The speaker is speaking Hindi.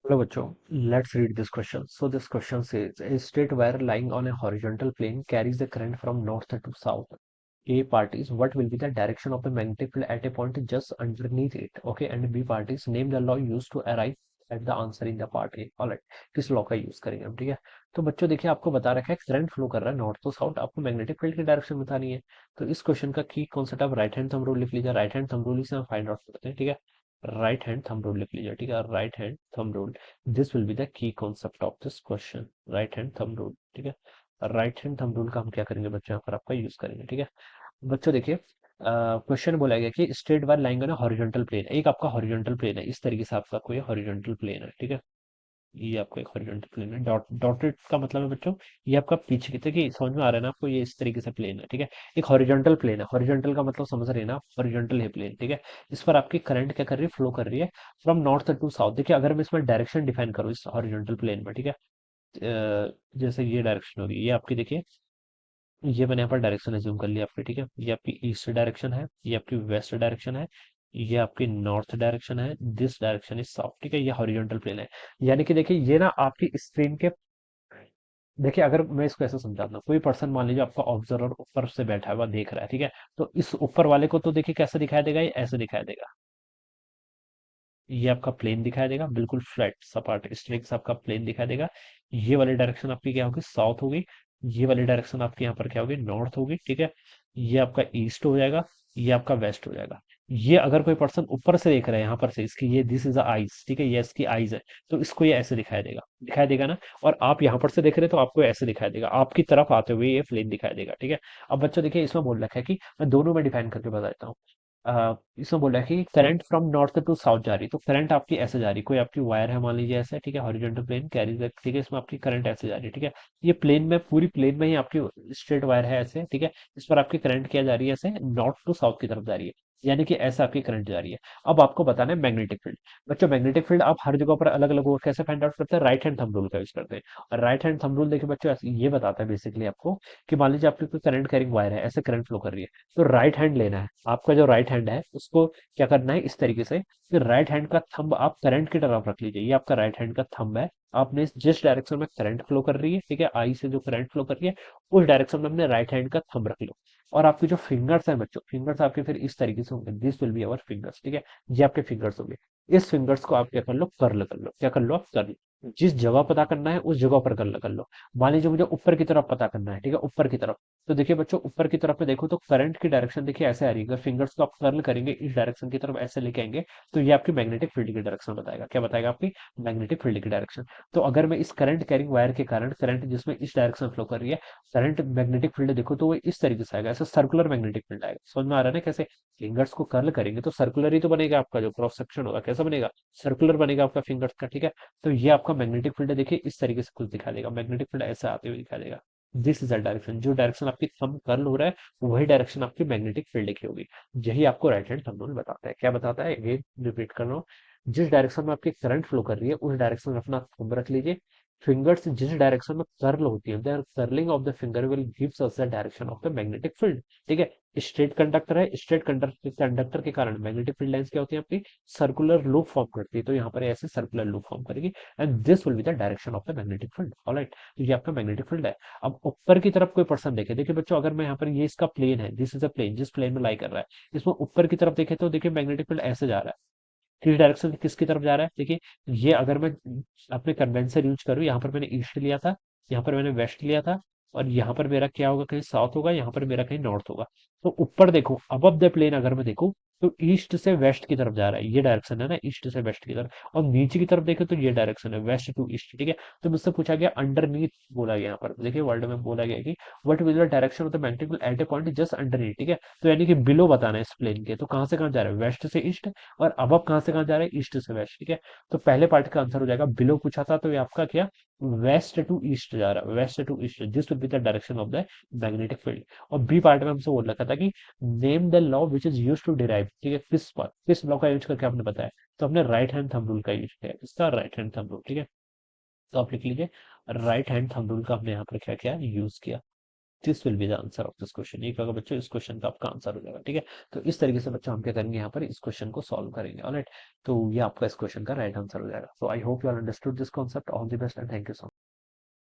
Hello, bachcho. Let's read this question. So this question says a straight wire lying on a horizontal plane carries the current from north to south. A part is what will be the direction of the magnetic field at a point just underneath it. Okay, and B part is name the law used to arrive at the answer in the part A. Alright, किस लॉ का यूज करेंगे हम, ठीक है। तो बच्चों देखिए, आपको बता रखा है करंट फ्लो कर रहा है नॉर्थ टू साउथ, आपको मैग्नेटिक फील्ड की डायरेक्शन बतानी है। तो इस क्वेश्चन का की कॉन्सेप्ट आप राइट हैंड थंब रूल लिख लीजिए। राइट हैंड थंब रूल से हम फाइंड आउट करते हैं, ठीक है। राइट हैंड थंब रूल लिख लीजिए, ठीक है। Right hand thumb rule, this will be the key concept of this question. Right hand thumb rule, ठीक है। राइट हैंड थंब रूल का हम क्या करेंगे बच्चों, यहाँ पर आपका यूज करेंगे, ठीक है। बच्चों देखिए, क्वेश्चन बोला गया कि स्ट्रेट वायर लाइन ना हॉरिजॉन्टल प्लेन, एक आपका हॉरिजॉन्टल प्लेन है, इस तरीके से आपका कोई हॉरिजॉन्टल प्लेन है, ठीक है। ये आपका एक हॉरिजॉन्टल प्लेन है। डॉटेड का मतलब है बच्चों, ये आपका पीछे की देखिए, समझ में आ रहा है ना आपको, ये इस तरीके से प्लेन है, ठीक है। एक हॉरिजॉन्टल प्लेन है, हॉरिजॉन्टल का मतलब समझ रहे हैं ना आप, हॉरिजॉन्टल है प्लेन, ठीक है। इस पर आपकी करंट क्या कर रही है, फ्लो कर रही है फ्रॉम नॉर्थ टू साउथ। देखिए, अगर मैं इसमें डायरेक्शन डिफाइन करूँ इस हॉरिजॉन्टल प्लेन में, ठीक है। जैसे ये डायरेक्शन होगी, ये आपकी देखिए, ये मैंने यहाँ पर डायरेक्शन एज्यूम कर लिया आपकी, ठीक है। ये आपकी ईस्ट डायरेक्शन है, ये आपकी वेस्ट डायरेक्शन है, ये आपकी नॉर्थ डायरेक्शन है, दिस डायरेक्शन इज साउथ, ठीक है। ये हॉरिजॉन्टल प्लेन है। यानी कि देखिए, ये ना आपकी स्क्रीन के, देखिए अगर मैं इसको ऐसे समझाता हूँ, कोई पर्सन मान लीजिए आपका ऑब्जर्वर ऊपर से बैठा हुआ देख रहा है, ठीक है। तो इस ऊपर वाले को तो देखिए कैसे दिखाई देगा, ये ऐसे दिखाई देगा। ये आपका प्लेन दिखाई देगा, बिल्कुल फ्लैट सपाट स्ट्रेट सा आपका प्लेन दिखाई देगा। ये वाली डायरेक्शन आपकी क्या होगी, साउथ होगी। ये वाली डायरेक्शन आपकी यहाँ पर क्या होगी, नॉर्थ होगी, ठीक है। ये आपका ईस्ट हो जाएगा, ये आपका वेस्ट हो जाएगा। ये अगर कोई पर्सन ऊपर से देख रहा है यहाँ पर से, इसकी ये दिस इज आईज, ठीक है, ये इसकी आईज है, तो इसको ये ऐसे दिखाई देगा ना। और आप यहाँ पर से देख रहे हैं तो आपको ऐसे दिखाई देगा, आपकी तरफ आते हुए ये प्लेन दिखाई देगा, ठीक है। अब बच्चों देखिए, इसमें बोल रखा है कि मैं दोनों में डिफाइन करके बता देता हूँ। इसमें बोला है कि current from north to south जा रही है, तो करंट आपकी ऐसे जा रही है, कोई आपकी वायर है मान लीजिए ऐसे, ठीक है, हॉरिजॉन्टल प्लेन कैरी, ठीक है, इसमें आपकी करंट ऐसे जा रही है, ठीक है। ये प्लेन में, पूरी प्लेन में ही आपकी स्ट्रेट वायर है ऐसे, ठीक है। इस पर आपकी करंट क्या जा रही है, ऐसे नॉर्थ टू साउथ की तरफ जा रही है, यानी कि ऐसा आपकी करंट जा रही है। अब आपको बताना है मैग्नेटिक फील्ड। बच्चों मैग्नेटिक फील्ड आप हर जगह पर अलग अलग कैसे फाइंड आउट करते हैं, राइट हैंड थंब रूल का यूज करते हैं। और राइट हैंड थंब रूल देखिए बच्चों, ये बताता है बेसिकली आपको कि मान लीजिए आपकी कोई करंट कैरिंग वायर है, ऐसे करंट फ्लो कर रही है, तो राइट हैंड लेना है आपका, जो राइट हैंड है उसको क्या करना है, इस तरीके से फिर राइट हैंड का थंब आप करंट की तरफ रख लीजिए। ये आपका राइट हैंड का थंब है, आपने जिस डायरेक्शन में करंट फ्लो कर रही है, ठीक है, आई से जो करंट फ्लो कर रही है, उस डायरेक्शन में अपने राइट हैंड का थंब रख लो। और आपके जो फिंगर्स हैं बच्चों, फिंगर्स आपके फिर इस तरीके से होंगे, this will be our fingers, ठीक है। ये आपके फिंगर्स होंगे। इस फिंगर्स को आप क्या कर लो, कर्ल कर लो। क्या कर लो, आप कर्ल। जिस जगह पता करना है उस जगह पर कर्ल कर लो। मान लीजिए मुझे ऊपर की तरफ पता करना है, ठीक है, ऊपर की तरफ। तो देखिए बच्चों, ऊपर की तरफ में देखो तो करंट की डायरेक्शन देखिए ऐसे आ रही है, अगर फिंगर्स को आप कर्ल करेंगे इस डायरेक्शन की तरफ ऐसे लेके आएंगे, तो ये आपकी मैग्नेटिक फील्ड की डायरेक्शन बताएगा। क्या बताएगा, आपकी मैग्नेटिक फील्ड की डायरेक्शन। तो अगर मैं इस करंट कैरिंग वायर के कारण, करंट जिसमें इस डायरेक्शन फ्लो कर रही है, करंट मैग्नेटिक फील्ड देखो तो वो इस तरीके से आएगा, ऐसे सर्कुलर मैग्नेटिक फील्ड आएगा। समझ में आ रहा है ना कैसे, फिंगर्स को कर्ल करेंगे तो सर्कुलर ही तो बनेगा, आपका जो क्रॉस सेक्शन होगा कैसा बनेगा, सर्कुलर बनेगा आपका फिंगर्स का, ठीक है। तो ये आपका मैग्नेटिक फील्ड देखिए इस तरीके से कुछ दिखा देगा, मैग्नेटिक फील्ड ऐसे आते हुए दिखा देगा। दिस इज द डायरेक्शन, जो डायरेक्शन आपकी थंब कर्ल हो रहा है वही डायरेक्शन आपकी मैग्नेटिक फील्ड की होगी। यही आपको राइट हैंड थंब रूल बताता है। क्या बताता है, अगेन रिपीट कर रहा हूँ, जिस डायरेक्शन में आपकी करंट फ्लो कर रही है उस डायरेक्शन में अपना थंब रख लीजिए। फिंगर्स जिस डायरेक्शन में कर्ल होती है, the curling of the finger will gives us the direction of the magnetic field, ठीक है। स्ट्रेट कंडक्टर है, स्ट्रेट कंडक्टर के कारण मैग्नेटिक फील्ड लाइंस क्या होती है आपकी, सर्कुलर लूप फॉर्म करती है, तो यहाँ पर ऐसे सर्कुलर लूप फॉर्म करेगी, and this will be the direction of the magnetic field. Alright, तो ये आपका मैग्नेटिक फील्ड है। अब ऊपर की तरफ कोई पर्सन देखे, देखिए बच्चों, अगर मैं यहाँ पर, ये इसका प्लेन है, दिस इज अ प्लेन, जिस प्लेन में लाई कर रहा है, इसमें ऊपर की तरफ देखे तो देखिए मैग्नेटिक फील्ड ऐसे जा रहा है। किस डायरेक्शन किसकी तरफ जा रहा है, देखिए, ये अगर मैं अपने कन्वेंशन यूज करूँ, यहाँ पर मैंने ईस्ट लिया था, यहाँ पर मैंने वेस्ट लिया था, और यहाँ पर मेरा क्या होगा, कहीं साउथ होगा, यहाँ पर मेरा कहीं नॉर्थ होगा। तो ऊपर देखो, अबव द प्लेन अगर मैं देखूं, तो ईस्ट से वेस्ट की तरफ जा रहा है, ये डायरेक्शन है ना, ईस्ट से वेस्ट की तरफ। और नीचे की तरफ देखे तो ये डायरेक्शन है, वेस्ट टू ईस्ट, ठीक है। तो मुझसे पूछा गया अंडरनीथ, बोला गया यहाँ पर, देखिए वर्ड में बोला गया कि what will the direction of the magnetic field at A point just underneath, ठीक है। तो यानी कि बिलो बताना है इस प्लेन के, तो कहाँ से कहाँ जा रहा है, वेस्ट से ईस्ट। और अब कहाँ से कहाँ जा रहा है, ईस्ट से वेस्ट, ठीक है। तो पहले पार्ट का आंसर हो जाएगा, बिलो पूछा था तो ये आपका क्या, वेस्ट टू ईस्ट जा रहा है, west to east, this will be the direction of the magnetic field. और बी पार्ट में हमसे बोल रखा था कि name the law which is use to derive, ठीक है, किस लॉ का यूज करके आपने बताया, तो हमने राइट हैंड थंब रूल का यूज किया, इसका राइट हैंड थंब रूल, ठीक है। तो आप लिख लीजिए, राइट हैंड थंब रूल का हमने यहाँ पर क्या किया, यूज किया। This will be the answer of this question. ये होगा बच्चों इस क्वेश्चन का आपका आंसर हो जाएगा। ठीक है, तो इस तरीके से बच्चों हम क्या करेंगे यहाँ पर इस क्वेश्चन को सॉल्व करेंगे। ऑलराइट, तो ये आपका इस क्वेश्चन का राइट आंसर हो जाएगा। So I hope you all understood this concept. All the best and thank you so much.